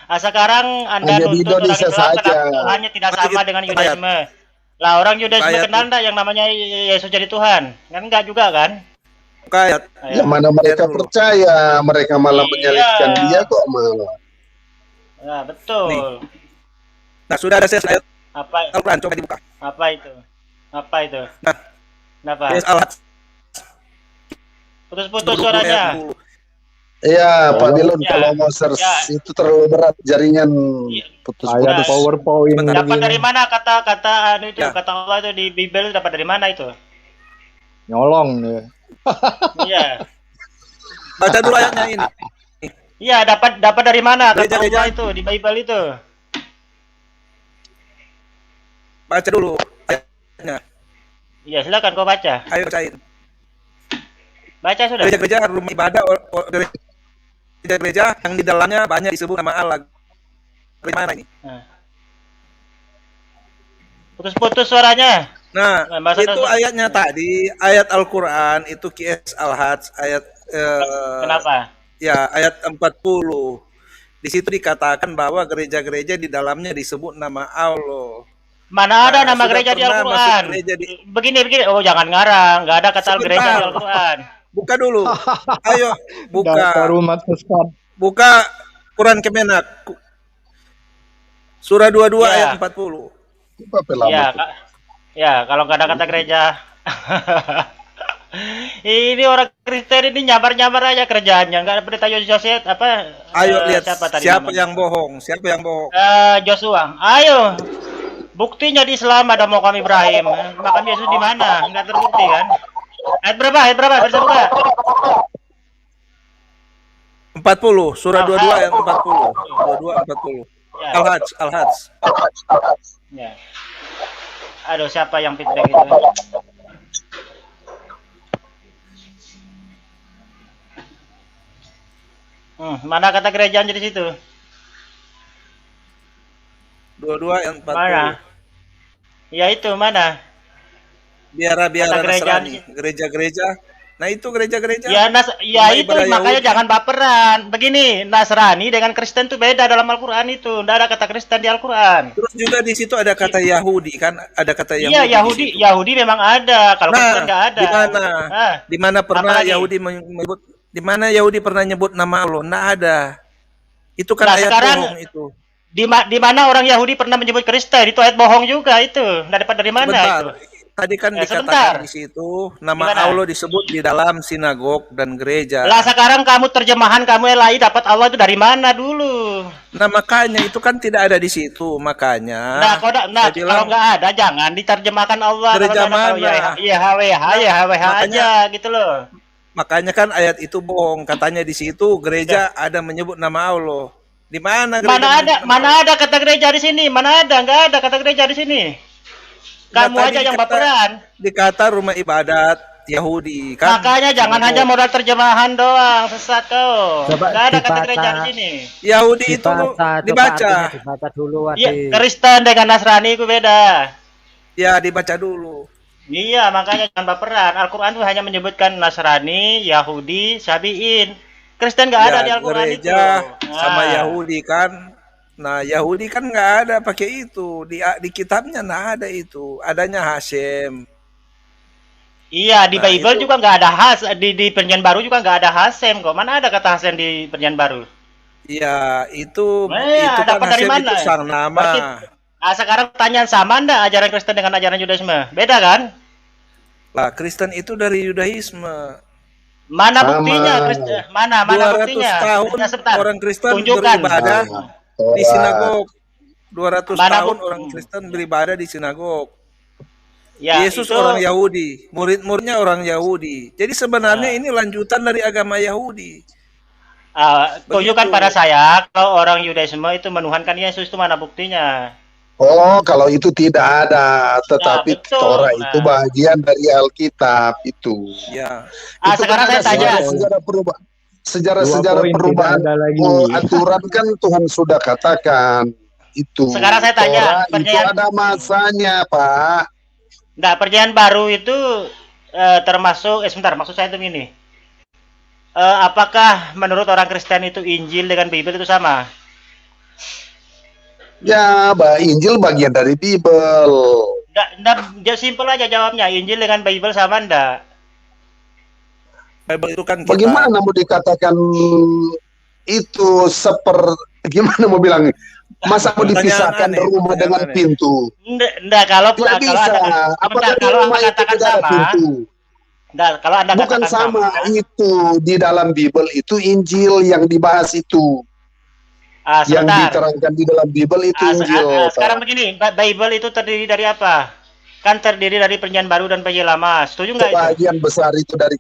Sekarang Anda Hanya di nuntut orang Indonesia Islam saja. kenapa Tuhannya tidak Mari sama kita dengan ayat. Yudaisme. Lah orang Yudaisme Ayat kenal dulu. enggak yang namanya Yesus jadi Tuhan? Kan enggak juga kan? Buka ayat. Ya Ayo. mana mereka Ayat dulu. percaya, mereka malah Iya. menyalibkan dia kok malah. Nah, Nih. betul. Nah, sudah ada ayat Apa Al-Quran, coba dibuka. apa itu? Apa itu? Nah, Kenapa? Yes, Al-Hajj Putus-putus 20 suaranya. ayat 10. Iya, Pak Dilun, Ya. kalau mau search Ya. itu terlalu berat, jaringan Iya. putus-putus. Ayat PowerPoint Bentar. Dapat begini. dari mana kata-kata itu? Ya. Kata Allah itu di Bible dapat dari mana itu? Nyolong ya. Iya. Baca dulu ayatnya ini. Iya, dapat dari mana kata Gereja-gereja. Allah itu di Bible itu? Baca dulu ayatnya. Iya, silakan kau baca. Ayo bacain. Baca sudah. Gereja-gereja rumah ibadah, gereja-gereja yang di dalamnya banyak disebut nama Allah. Gereja mana ini? Nah. Putus-putus suaranya. Nah, Nah, bahasa itu dasar. ayatnya tadi, ayat Al-Quran itu QS Al-Hajj ayat Kenapa? ya ayat 40. Di situ dikatakan bahwa gereja-gereja di dalamnya disebut nama Allah. Mana ada Nah, nama sudah gereja di pernah Al-Quran? masuk gereja Begini. Oh, jangan ngarang. Nggak ada kata Sebentar. gereja di Al-Quran. Buka dulu. Ayo, Dasar buka. umat sesat. Buka Quran Kemenak. Surah 22 Ya. ayat 40. Apa pelama Ya, tuh? ya, kalau nggak ada kata gereja. Ini orang Kristen ini nyabar-nyabar aja kerjaannya. Nggak ada pendeta Yosef apa? Ayo lihat siapa siapa namanya? yang bohong, siapa yang bohong. Joshua. Ayo. Buktinya di Islam ada makam Ibrahim. Makam Yesus di mana? Nggak terbukti kan? Ayat berapa? Bisa buka? 40, surah Al-Hajj. 22 ayat 40. 22 40. Ya. Al-Hajj. Ya. Aduh, siapa yang feedback itu? Mana kata gerejaan di situ? 22 ayat 40. Mana? Ya itu mana? Biara Kata gerejaan Nasrani, di situ. gereja-gereja. Nah, itu gereja-gereja. Ya, Rumah itu ibadah makanya Yahudi. jangan baperan. Begini, Nasrani dengan Kristen itu beda dalam Al-Quran itu. Tidak ada kata Kristen di Al-Quran. Terus juga di situ ada kata Yahudi kan? Ada kata Yahudi. Iya, di Yahudi, situ. Yahudi memang ada. Kalau Kristen Nah, nggak ada. di mana? Ah, Di mana pernah apalagi? Yahudi menyebut? Di mana Yahudi pernah nyebut nama Allah? Nggak ada. Itu kan Nah, ayat sekarang bohong itu. di mana orang Yahudi pernah menyebut Kristen? Itu ayat bohong juga itu. Nggak dapat dari mana Sebentar. itu? Tadi kan Ya, dikatakan sebentar. di situ nama Gimana? Allah disebut di dalam sinagog dan gereja. Lah sekarang kamu terjemahan kamu LAI dapat Allah itu dari mana dulu? Nah, makanya itu kan tidak ada di situ, makanya. Nah, saya bilang, kalau nggak ada jangan diterjemahkan Allah. Gereja Kalau ada, mana? YHWH Makanya- aja gitu loh. makanya kan ayat itu bohong. Katanya di situ gereja ada menyebut nama Allah. Di mana gereja Mana ada menyebut nama Allah? kata gereja di sini? Mana ada? Nggak ada kata gereja di sini. Kamu Nah, aja tadi yang dikata- baperan. Dikata rumah ibadat Yahudi kan. Makanya jangan hanya modal terjemahan doang, sesat kau. Coba Nggak ada kata dibaca. gereja di sini. Yahudi itu Coba dibaca. artinya dibaca dulu, Iya, Adik. Kristen dengan Nasrani itu beda. Ya, dibaca dulu. Iya, makanya jangan baperan. Al-Quran itu hanya menyebutkan Nasrani, Yahudi, Sabi'in. Kristen nggak ada di Al-Quran itu. gereja sama Nah. Yahudi kan. Nah, Yahudi kan nggak ada pakai itu. Di kitabnya nggak ada itu. Adanya Hashem. Iya, di Nah, Bible itu- juga nggak ada di Perjanjian Baru juga nggak ada Hasem kok. Mana ada kata Hasem di Perjanjian Baru? Ya, itu Nah, kan dapat dari Hashem mana? itu sang nama. Berarti- sekarang pertanyaan sama ndak ajaran Kristen dengan ajaran Yudaisme? Beda kan? Lah, Kristen itu dari Yudaisme. Mana Sama. buktinya? Mana 200 buktinya? tahun Nah, sebentar. orang Kristen Tunjukkan. beribadah di Torah. sinagog. 200 Mana tahun buk- orang Kristen beribadah di sinagog. Ya, Yesus itu- orang Yahudi, murid-muridnya orang Yahudi. Jadi sebenarnya ini lanjutan dari agama Yahudi. tunjukkan Begitu. pada saya kalau orang Yudaisme itu menuhankan Yesus itu mana buktinya? Oh, kalau itu tidak ada, tetapi Nah, betul. Torah Nah. itu bagian dari Alkitab itu. Ya, Itu Sekarang kan saya ada tanya. sejarah perubahan. Dua Sejarah-sejarah poin, perubahan tidak ada lagi. aturan kan Tuhan sudah katakan itu. Sekarang saya tanya, Torah itu percaya- ada masanya, Pak. Perjanjian Baru itu termasuk sebentar, maksud saya itu gini. Apakah menurut orang Kristen itu Injil dengan Bible itu sama? Ya, Injil bagian dari Bible. Nggak, simpel aja jawabnya. Injil dengan Bible sama ndak? Bible itu kan kita. Bagaimana mau dikatakan itu gimana mau bilang? Masa mau dipisahkan Pertanyaan aneh, rumah dengan pertanyaan aneh. pintu? Ndak, kalau Tidak kalau bisa. Anda, Apakah di kalau rumah Anda itu katakan tidak ada sama, pintu? ndak, kalau Anda Bukan katakan sama itu di dalam Bible itu Injil yang dibahas itu. Yang sebentar. diterangkan di dalam Bible itu Injil. Sekarang begini, Bible itu terdiri dari apa? Kan terdiri dari Perjanjian Baru dan Perjanjian Lama. Setuju nggak itu? Sebagian besar itu dari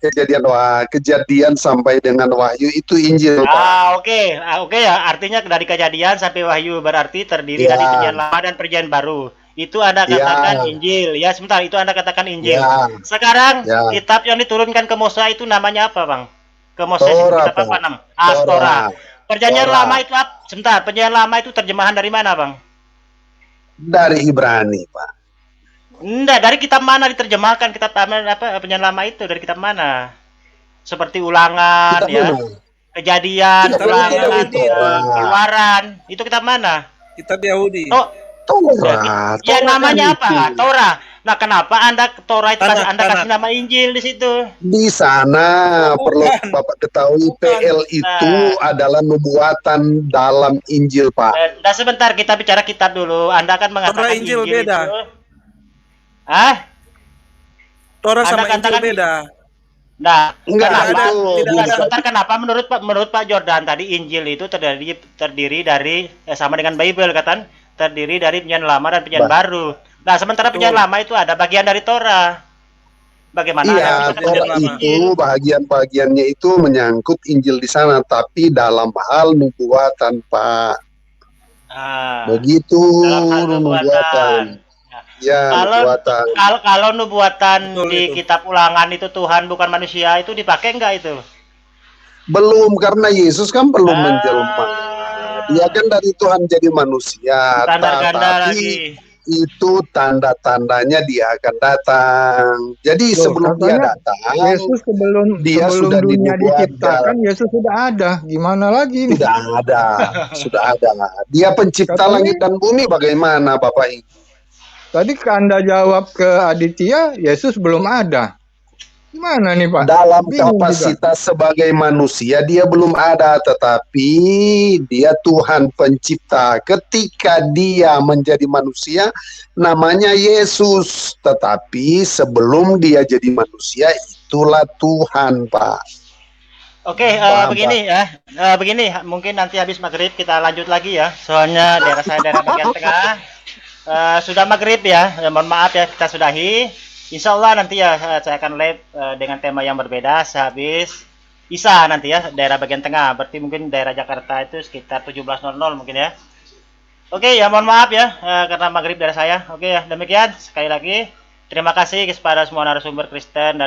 kejadian sampai dengan Wahyu itu Injil, Pak. Oke ya. Artinya dari Kejadian sampai Wahyu berarti terdiri Ya. dari Perjanjian Lama dan Perjanjian Baru. Itu Anda katakan Injil. Ya, sebentar, itu Anda katakan Injil. Ya. Sekarang Ya. kitab yang diturunkan ke Musa itu namanya apa, Bang? Ke Moses itu Torah, kitab apa Pak. nam? Torah. Perjanjian Torah. Lama itu apa? Sebentar, Perjanjian Lama itu terjemahan dari mana, Bang? Dari Ibrani, Pak. Enggak, dari kitab mana diterjemahkan kitab Perjanjian Lama itu dari kitab mana? Seperti Ulangan, Kitab ya. mana? Kejadian, Kitab Ulangan, Yahudi, Pak. Keluaran. Itu kitab mana? Kitab Yahudi. Oh, Torah. ya Torah namanya kan apa? itu. Torah. Nah, kenapa Anda Torah itu Tanakh, Anda kasih Tanakh. nama Injil di situ? Di sana perlu Bukan. Bapak ketahui PL itu adalah nubuatan dalam Injil, Pak. Nah, sebentar kita bicara kitab dulu. Anda kan mengatakan Torah Injil beda. itu. Hah? Torah Anda sama Injil katakan- beda. Nah, Enggak, kenapa? itu tidak Enggak, ada. sebentar, kenapa menurut Pak Jordan tadi Injil itu terdiri dari sama dengan Bible terdiri dari Perjanjian Lama dan Perjanjian Baru. Nah, sementara Betul. Perjanjian Lama itu ada bagian dari Torah. Bagaimana Anda Iya, bisa Torah menjadi Lama. Injil? itu bagian-bagiannya itu menyangkut Injil di sana, tapi dalam hal nubuatan, Pak. Ah, Begitu dalam hal nubuatan. Ya, Kalau- nubuatan. Kalau nubuatan Betul di itu. kitab Ulangan itu Tuhan bukan manusia, itu dipakai enggak itu? Belum, karena Yesus kan belum Ah. menjelma. Dia kan dari Tuhan jadi manusia. Standar ganda Tapi lagi. itu tanda-tandanya dia akan datang. Jadi Loh, sebelum dia katanya datang, Yesus sebelum dia sudah dunia dinubuatkan. diciptakan, Yesus sudah ada. Gimana lagi nih? sudah ada. Dia pencipta Katanya- langit dan bumi. Bagaimana, Bapak Ibu? Tadi Anda jawab ke Aditya, Yesus belum ada. Gimana nih Pak? Dalam Bingung juga. kapasitas sebagai manusia dia belum ada, tetapi dia Tuhan pencipta. Ketika dia menjadi manusia namanya Yesus, tetapi sebelum dia jadi manusia itulah Tuhan, Pak. Oke, Paham, begini ya. Begini, mungkin nanti habis maghrib kita lanjut lagi ya. Soalnya daerah saya daerah bagian tengah. Sudah maghrib ya. Mohon maaf ya, kita sudahi. Insya Allah nanti ya saya akan live dengan tema yang berbeda sehabis Isya nanti ya, daerah bagian tengah. Berarti mungkin daerah Jakarta itu sekitar 17.00 mungkin ya. Oke ya, mohon maaf ya karena maghrib daerah saya. Oke ya, demikian sekali lagi. Terima kasih kepada semua narasumber Kristen dan